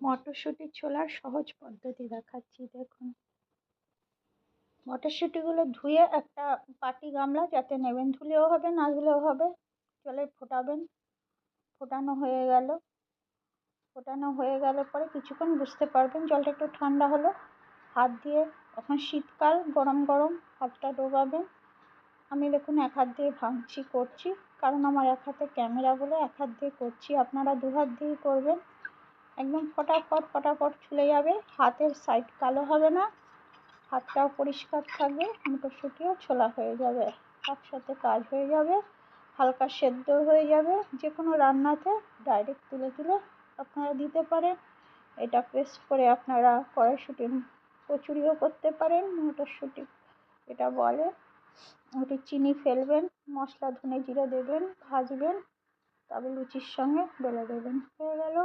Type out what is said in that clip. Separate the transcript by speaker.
Speaker 1: মটরশুঁটি ছোলার সহজ পদ্ধতি দেখাচ্ছি, দেখুন। মটরশুঁটিগুলো ধুয়ে একটা পাটি গামলা, যাতে নেবেন, ধুলেও হবে না ধুলেও হবে, জলে ফোটাবেন। ফোটানো হয়ে গেলে পরে কিছুক্ষণ বুঝতে পারবেন জলটা একটু ঠান্ডা হলো। হাত দিয়ে, এখন শীতকাল, গরম গরম হাতটা ডোবাবেন। আমি দেখুন এক হাত দিয়ে ভাঙছি, করছি, কারণ আমার এক হাতে ক্যামেরা বলে এক হাত দিয়ে করছি। আপনারা দু হাত দিয়েই করবেন। একদম ফটাফট ছুলে যাবে, হাতের সাইড কালো হবে না, হাতটাও পরিষ্কার থাকবে, মটরশুঁটিও ছোলা হয়ে যাবে, একসাথে কাজ হয়ে যাবে, হালকা সেদ্ধ হয়ে যাবে। যে কোনো রান্নাতে ডাইরেক্ট তুলে আপনারা দিতে পারেন। এটা পেস্ট করে আপনারা কড়াইশুঁটির কচুরিও করতে পারেন। মটরশুঁটি এটা বলে, ওটি চিনি ফেলবেন, মশলা ধনে জিরে দেবেন, ভাজবেন, তবে লুচির সঙ্গে বেলে দেবেন, হয়ে গেল।